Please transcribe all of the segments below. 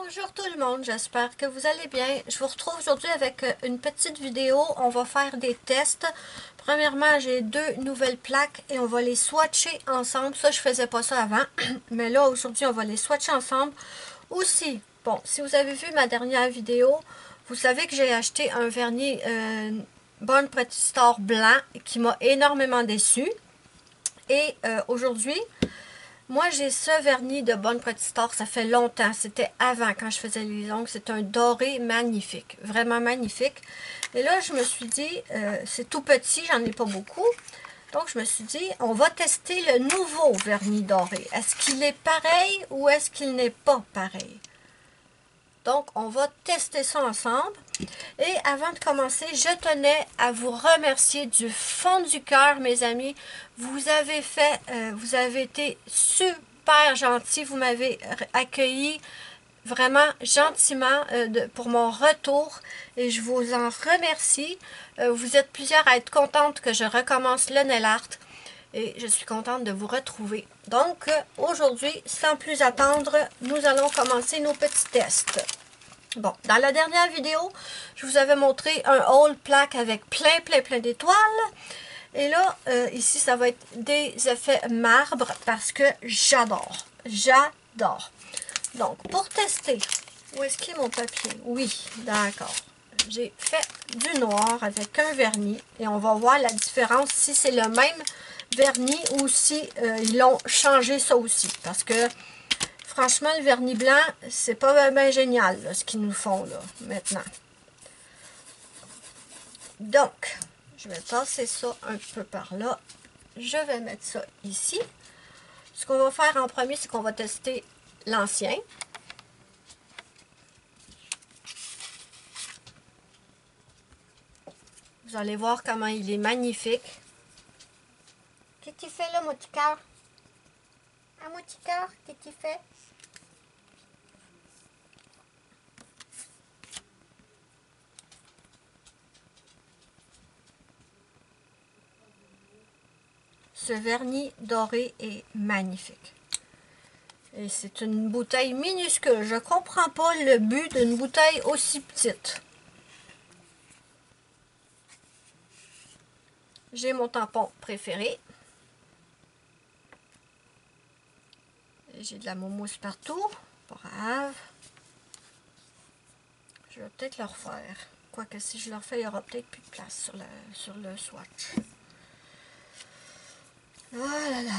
Bonjour tout le monde, j'espère que vous allez bien. Je vous retrouve aujourd'hui avec une petite vidéo. On va faire des tests. Premièrement, j'ai deux nouvelles plaques et on va les swatcher ensemble. Ça, je faisais pas ça avant, mais là, aujourd'hui, on va les swatcher ensemble. Aussi, bon, si vous avez vu ma dernière vidéo, vous savez que j'ai acheté un vernis Bon Petit Star blanc qui m'a énormément déçu. Et aujourd'hui, moi, j'ai ce vernis de Bonne Petite Star, ça fait longtemps. C'était avant, quand je faisais les ongles. C'est un doré magnifique, vraiment magnifique. Et là, je me suis dit, c'est tout petit, j'en ai pas beaucoup. Donc, je me suis dit, on va tester le nouveau vernis doré. Est-ce qu'il est pareil ou est-ce qu'il n'est pas pareil? Donc, on va tester ça ensemble. Et avant de commencer, je tenais à vous remercier du fond du cœur, mes amis. Vous avez été super gentils. Vous m'avez accueilli vraiment gentiment pour mon retour. Et je vous en remercie. Vous êtes plusieurs à être contentes que je recommence le nail art. Et je suis contente de vous retrouver. Donc, aujourd'hui, sans plus attendre, nous allons commencer nos petits tests. Bon, dans la dernière vidéo, je vous avais montré un haul plaque avec plein d'étoiles. Et là, ici, ça va être des effets marbre parce que j'adore. J'adore. Donc, pour tester, où est-ce qu'il est mon papier? Oui, d'accord. J'ai fait du noir avec un vernis et on va voir la différence si c'est le même vernis ou si ils l'ont changé ça aussi. Parce que franchement, le vernis blanc, c'est pas bien génial là, ce qu'ils nous font là, maintenant. Donc, je vais passer ça un peu par là. Je vais mettre ça ici. Ce qu'on va faire en premier, c'est qu'on va tester l'ancien. Vous allez voir comment il est magnifique. Qu'est-ce que tu fais là, mon petit cœur? Ah, mon petit cœur, qu'est-ce que tu fais? Ce vernis doré est magnifique. Et c'est une bouteille minuscule. Je ne comprends pas le but d'une bouteille aussi petite. J'ai mon tampon préféré. J'ai de la mousse partout. Pas grave. Je vais peut-être le refaire. Quoique si je le refais, il n'y aura peut-être plus de place sur le swatch. Voilà.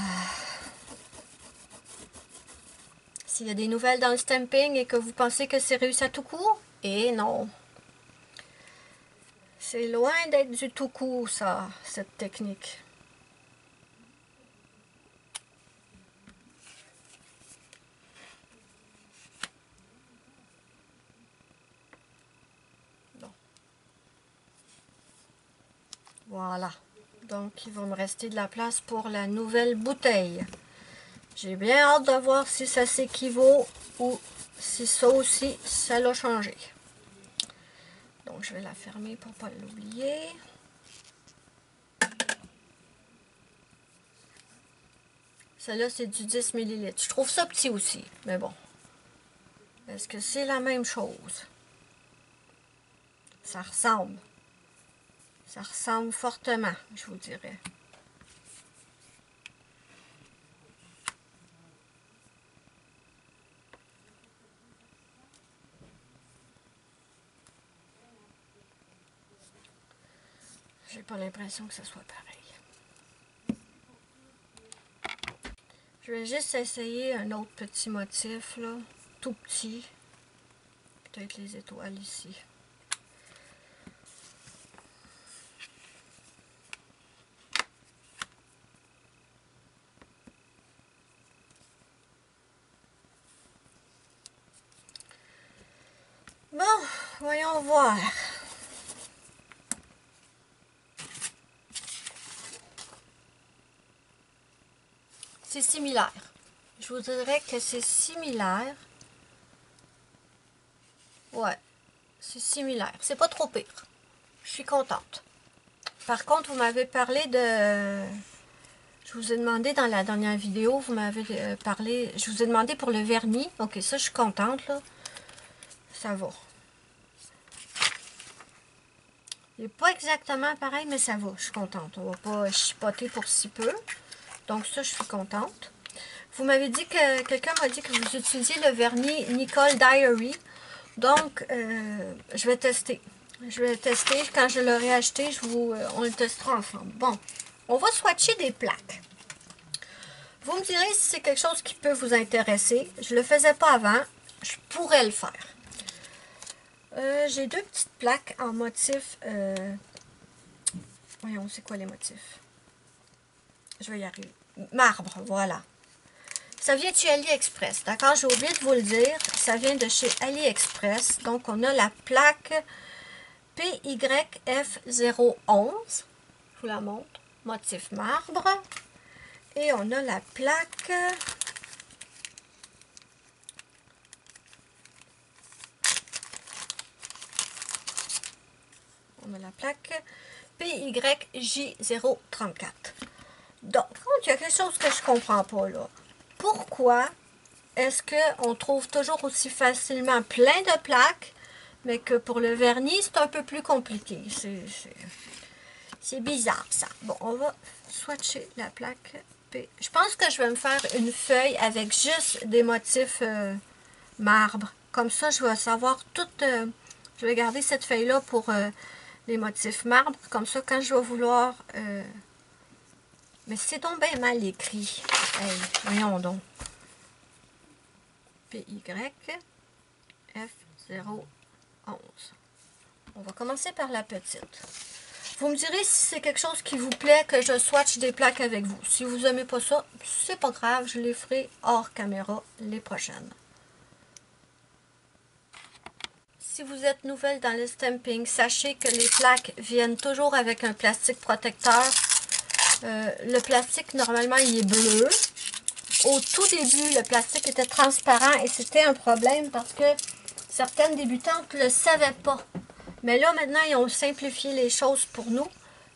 S'il y a des nouvelles dans le stamping et que vous pensez que c'est réussi à tout court, et non. C'est loin d'être du tout court, ça, cette technique. Bon. Voilà. Donc, il va me rester de la place pour la nouvelle bouteille. J'ai bien hâte de voir si ça s'équivaut ou si ça aussi, ça l'a changé. Donc, je vais la fermer pour ne pas l'oublier. Celle-là, c'est du 10 ml. Je trouve ça petit aussi, mais bon. Est-ce que c'est la même chose? Ça ressemble. Ça ressemble fortement, je vous dirais. J'ai pas l'impression que ce soit pareil. Je vais juste essayer un autre petit motif, là. Tout petit. Peut-être les étoiles ici. Bon, voyons voir. C'est similaire. Je vous dirais que c'est similaire. Ouais, c'est similaire. C'est pas trop pire. Je suis contente. Par contre, vous m'avez parlé de... Je vous ai demandé dans la dernière vidéo, vous m'avez parlé... Je vous ai demandé pour le vernis. Ok, ça, je suis contente, là. ça va. Il n'est pas exactement pareil, mais ça va. Je suis contente. On ne va pas chipoter pour si peu. Donc ça, je suis contente. Vous m'avez dit que quelqu'un m'a dit que vous utilisiez le vernis Nicole Diary. Donc, je vais tester. Je vais tester. Quand je l'aurai acheté, on le testera ensemble. Bon, on va swatcher des plaques. Vous me direz si c'est quelque chose qui peut vous intéresser. Je ne le faisais pas avant. Je pourrais le faire. J'ai deux petites plaques en motif. Voyons, c'est quoi les motifs? Je vais y arriver. Marbre, voilà. Ça vient de chez AliExpress, d'accord? J'ai oublié de vous le dire. Ça vient de chez AliExpress. Donc, on a la plaque PYF011. Je vous la montre. Motif marbre. Et on a la plaque... On a la plaque PYJ034. Donc, il y a quelque chose que je ne comprends pas là. Pourquoi est-ce qu'on trouve toujours aussi facilement plein de plaques, mais que pour le vernis, c'est un peu plus compliqué? C'est bizarre, ça. Bon, on va swatcher la plaque P. Je pense que je vais me faire une feuille avec juste des motifs marbre. Comme ça, je vais savoir tout... je vais garder cette feuille-là pour les motifs marbre. Comme ça, quand je vais vouloir... mais c'est donc bien mal écrit. Hey, voyons donc. PYF011. On va commencer par la petite. Vous me direz si c'est quelque chose qui vous plaît que je swatche des plaques avec vous. Si vous n'aimez pas ça, c'est pas grave, je les ferai hors caméra les prochaines. Si vous êtes nouvelle dans le stamping, sachez que les plaques viennent toujours avec un plastique protecteur. Le plastique, normalement, il est bleu. Au tout début, le plastique était transparent et c'était un problème parce que certaines débutantes ne le savaient pas. Mais là, maintenant, ils ont simplifié les choses pour nous.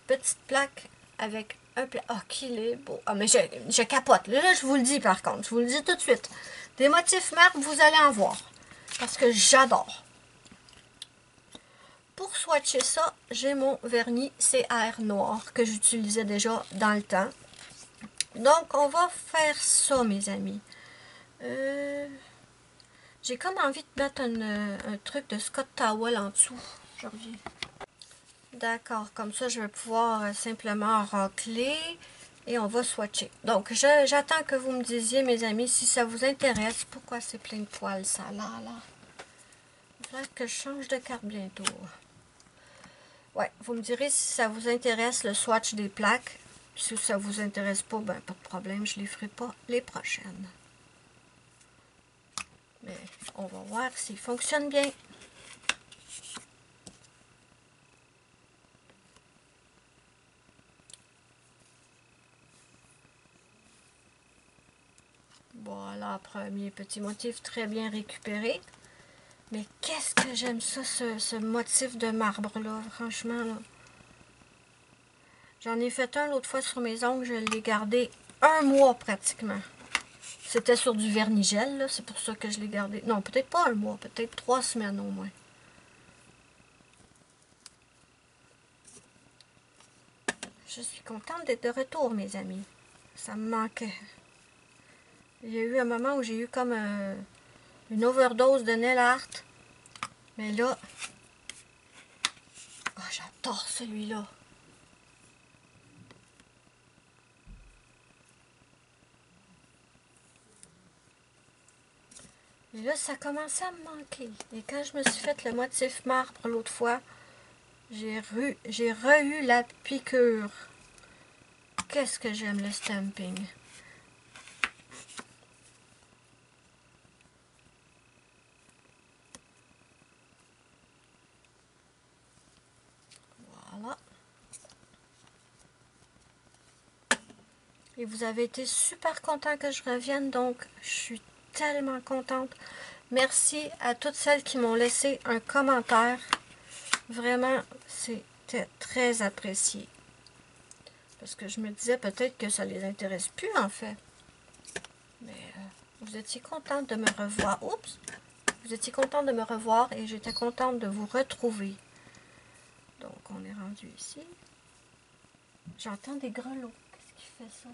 Petite plaque avec un plastique. Ah, qu'il est beau. Ah, mais je capote. Là, je vous le dis par contre. Je vous le dis tout de suite. Des motifs marbre, vous allez en voir. Parce que j'adore. Pour swatcher ça, j'ai mon vernis CR noir que j'utilisais déjà dans le temps. Donc, on va faire ça, mes amis. J'ai comme envie de mettre un truc de Scott Towel en dessous. Je reviens. D'accord, comme ça, je vais pouvoir simplement racler et on va swatcher. Donc, j'attends que vous me disiez, mes amis, si ça vous intéresse. Pourquoi c'est plein de poils, ça, là? Il faudrait que je change de carte bientôt. Ouais, vous me direz si ça vous intéresse, le swatch des plaques. Si ça vous intéresse pas, ben pas de problème, je les ferai pas les prochaines. Mais on va voir s'il fonctionne bien. Voilà, premier petit motif très bien récupéré. Mais qu'est-ce que j'aime ça, ce motif de marbre là, franchement là. J'en ai fait un l'autre fois sur mes ongles, je l'ai gardé un mois pratiquement. C'était sur du vernis-gel, là, c'est pour ça que je l'ai gardé. Non, peut-être pas un mois, peut-être 3 semaines au moins. Je suis contente d'être de retour, mes amis. Ça me manquait. Il y a eu un moment où j'ai eu comme une overdose de nail art. Mais là, oh, j'adore celui-là. Et là, ça commençait à me manquer. Et quand je me suis fait le motif marbre l'autre fois, j'ai re-eu la piqûre. Qu'est-ce que j'aime le stamping. Voilà. Et vous avez été super content que je revienne, donc je suis tellement contente. Merci à toutes celles qui m'ont laissé un commentaire. Vraiment, c'était très apprécié. Parce que je me disais peut-être que ça les intéresse plus, en fait. Mais vous étiez contente de me revoir. Oups! Vous étiez contente de me revoir et j'étais contente de vous retrouver. Donc, on est rendu ici. J'entends des grelots. Qu'est-ce qui fait ça?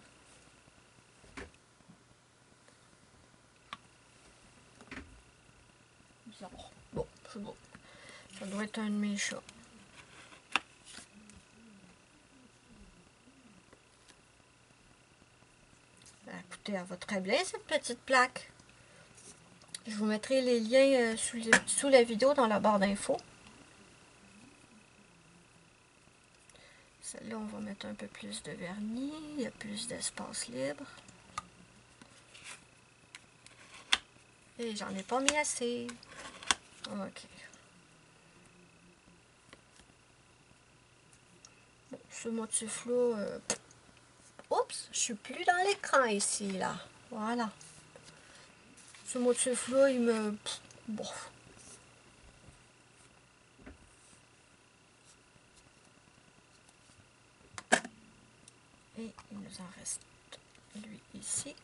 Bizarre. Bon, c'est bon. Ça doit être un de mes chats. Ben, écoutez, elle va très bien, cette petite plaque. Je vous mettrai les liens sous la vidéo dans la barre d'infos. Celle-là, on va mettre un peu plus de vernis. Il y a plus d'espace libre. Et j'en ai pas mis assez. Ok. Bon, ce motif-là... Oups, je suis plus dans l'écran ici, là. Voilà. Ce motif-là, il me... Bon. Et il nous en reste lui ici.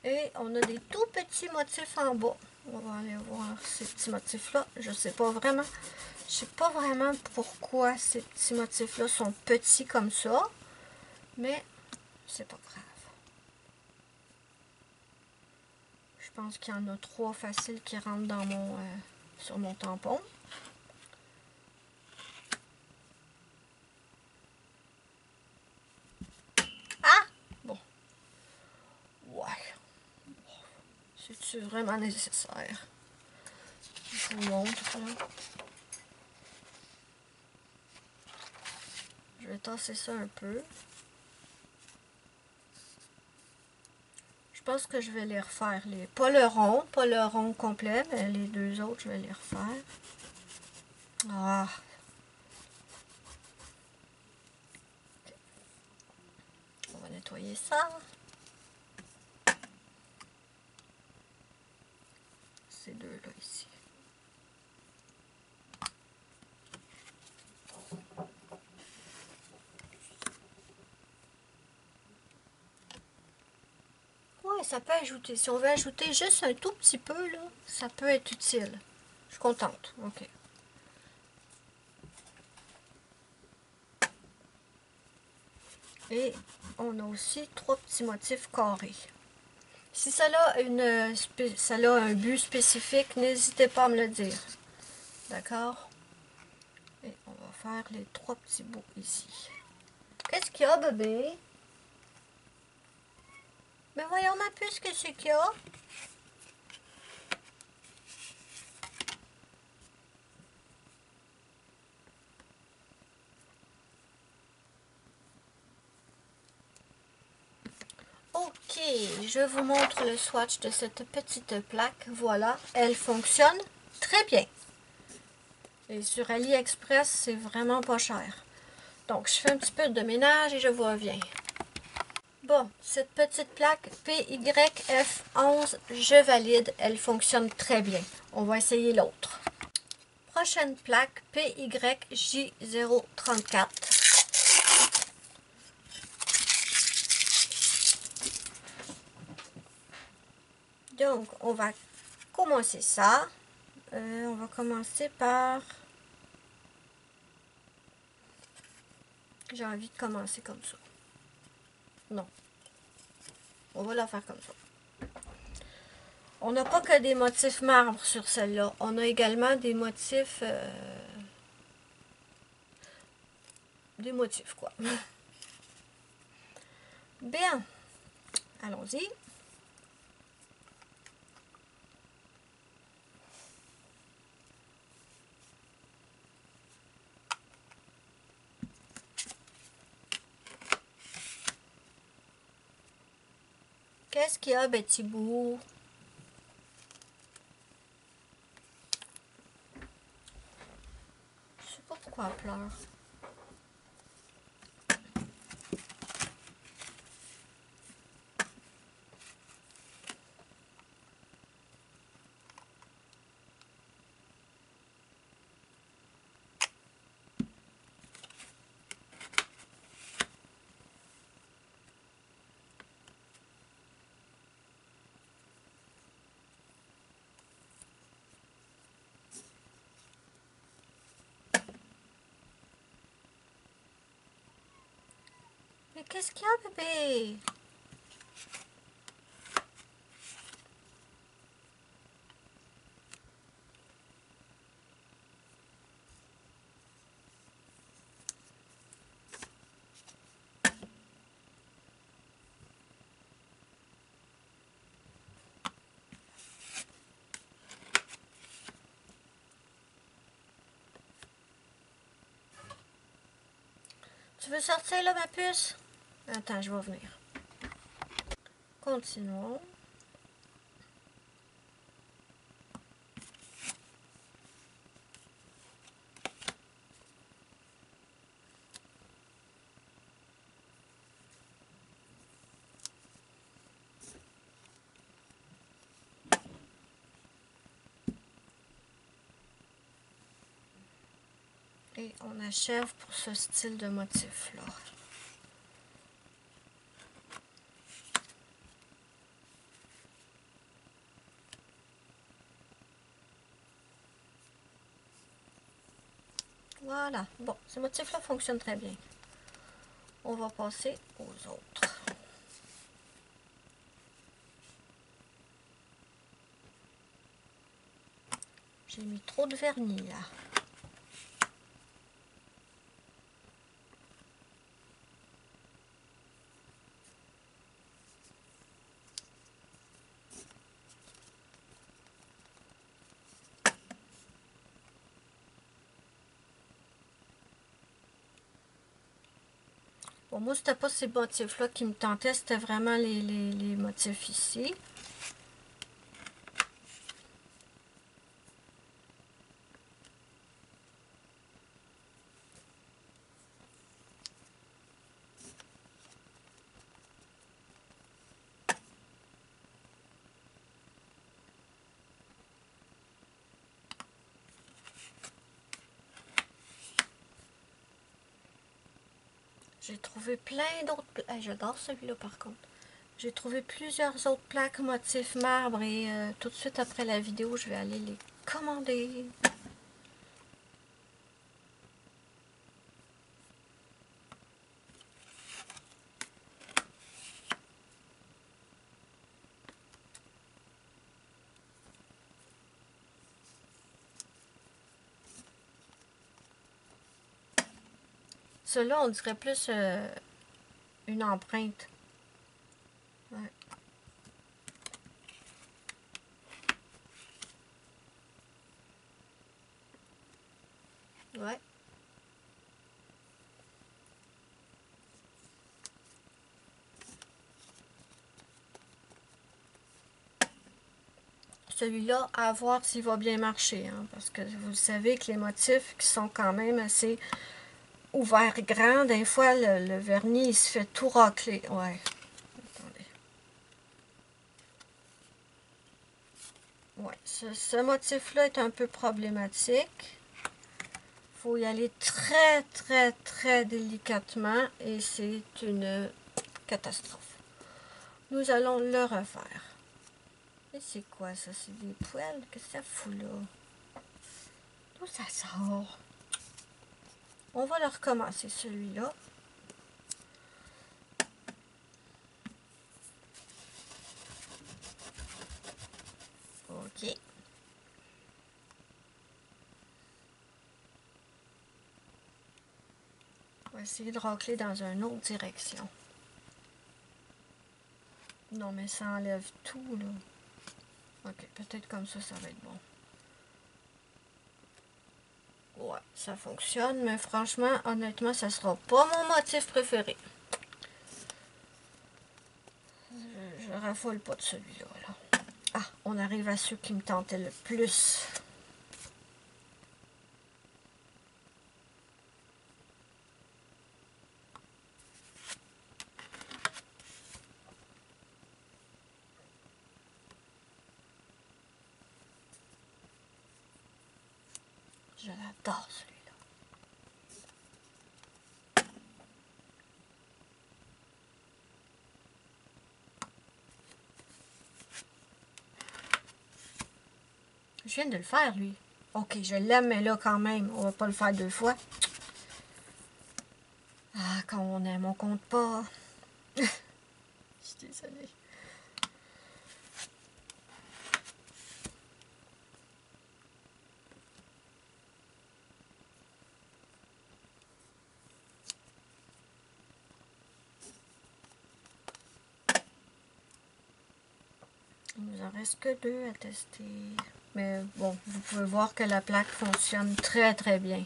Et on a des tout petits motifs en bas. On va aller voir ces petits motifs-là. Je sais pas vraiment. Je sais pas vraiment pourquoi ces petits motifs-là sont petits comme ça. Mais c'est pas grave. Je pense qu'il y en a 3 faciles qui rentrent dans mon sur mon tampon. Ah! Bon. Ouais. C'est-tu vraiment nécessaire? Je vous montre là. Je vais tasser ça un peu. Je pense que je vais les refaire. Pas le rond complet, mais les 2 autres, je vais les refaire. Ah! On va nettoyer ça. Ces 2-là ici. Ouais, ça peut ajouter. Si on veut ajouter juste un tout petit peu, là, ça peut être utile. Je suis contente. OK. Et on a aussi 3 petits motifs carrés. Si ça a un but spécifique, n'hésitez pas à me le dire. D'accord? Et on va faire les 3 petits bouts ici. Qu'est-ce qu'il y a, bébé? Mais voyons ma puce, qu'est-ce qu'il y a? Ok, je vous montre le swatch de cette petite plaque. Voilà, elle fonctionne très bien. Et sur AliExpress, c'est vraiment pas cher. Donc, je fais un petit peu de ménage et je vous reviens. Bon, cette petite plaque PYF11, je valide. Elle fonctionne très bien. On va essayer l'autre. Prochaine plaque PYJ034. Donc, on va commencer ça. On va commencer par... J'ai envie de commencer comme ça. Non. On va la faire comme ça. On n'a pas que des motifs marbre sur celle-là. On a également des motifs... des motifs, quoi. Bien. Allons-y. Qu'est-ce qu'il y a, Betty Boo? Je sais pas pourquoi elle pleure. Qu'est-ce qu'il y a, bébé? Tu veux sortir là, ma puce? Attends, je vais venir. Continuons. Et on achève pour ce style de motif-là. Voilà. Bon, ce motif-là fonctionne très bien. On va passer aux autres. J'ai mis trop de vernis, là. Bon, moi, c'était pas ces motifs-là qui me tentaient, c'était vraiment les motifs ici. J'ai trouvé plein d'autres... J'adore celui-là, par contre. J'ai trouvé plusieurs autres plaques motifs marbre et tout de suite après la vidéo, je vais aller les commander. Ceux-là, on dirait plus une empreinte. Ouais. Ouais. Celui-là, à voir s'il va bien marcher, hein, parce que vous savez que les motifs qui sont quand même assez ouverts grands, des fois, le vernis, il se fait tout racler. Ouais. Attendez. Ouais, ce motif-là est un peu problématique. Il faut y aller très, très, très délicatement et c'est une catastrophe. Nous allons le refaire. Et c'est quoi ça? C'est des poils? Qu'est-ce que ça fout là? D'où ça sort? On va le recommencer celui-là. OK. On va essayer de racler dans une autre direction. Non, mais ça enlève tout, là. OK, peut-être comme ça va être bon. Ouais, ça fonctionne, mais franchement, honnêtement, ça sera pas mon motif préféré. Je raffole pas de celui-là, là. Ah, on arrive à ceux qui me tentaient le plus. Je l'adore, celui-là. Je viens de le faire, lui. OK, je l'aime, mais là, quand même, on va pas le faire deux fois. Ah, quand on aime, on compte pas. Je suis désolée. Il nous en reste que 2 à tester. Mais bon, vous pouvez voir que la plaque fonctionne très très bien.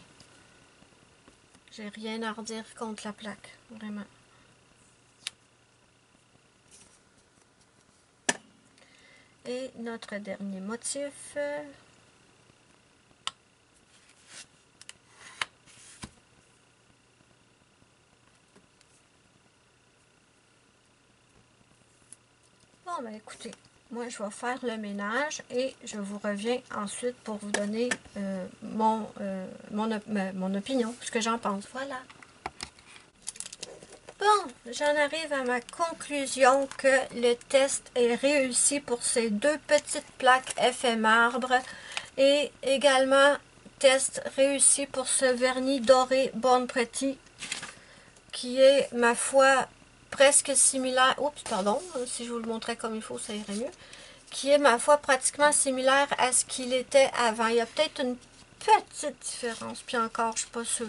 J'ai rien à redire contre la plaque, vraiment. Et notre dernier motif. Bon, ben écoutez, moi je vais faire le ménage et je vous reviens ensuite pour vous donner mon opinion, ce que j'en pense. Voilà. Bon, j'en arrive à ma conclusion que le test est réussi pour ces 2 petites plaques effet marbre et également test réussi pour ce vernis doré Born Pretty qui est, ma foi, presque similaire. Oups, pardon, si je vous le montrais comme il faut, ça irait mieux. Qui est, ma foi, pratiquement similaire à ce qu'il était avant. Il y a peut-être une petite différence, puis encore, je suis pas sûre.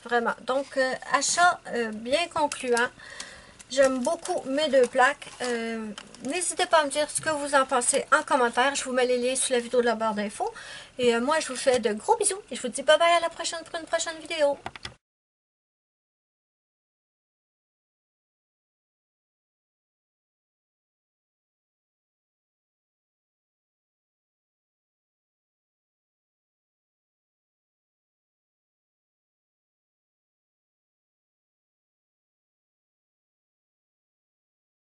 Vraiment. Donc, achat bien concluant. J'aime beaucoup mes 2 plaques. N'hésitez pas à me dire ce que vous en pensez en commentaire. Je vous mets les liens sous la vidéo de la barre d'infos. Et moi, je vous fais de gros bisous. Et je vous dis bye bye à la prochaine pour une prochaine vidéo.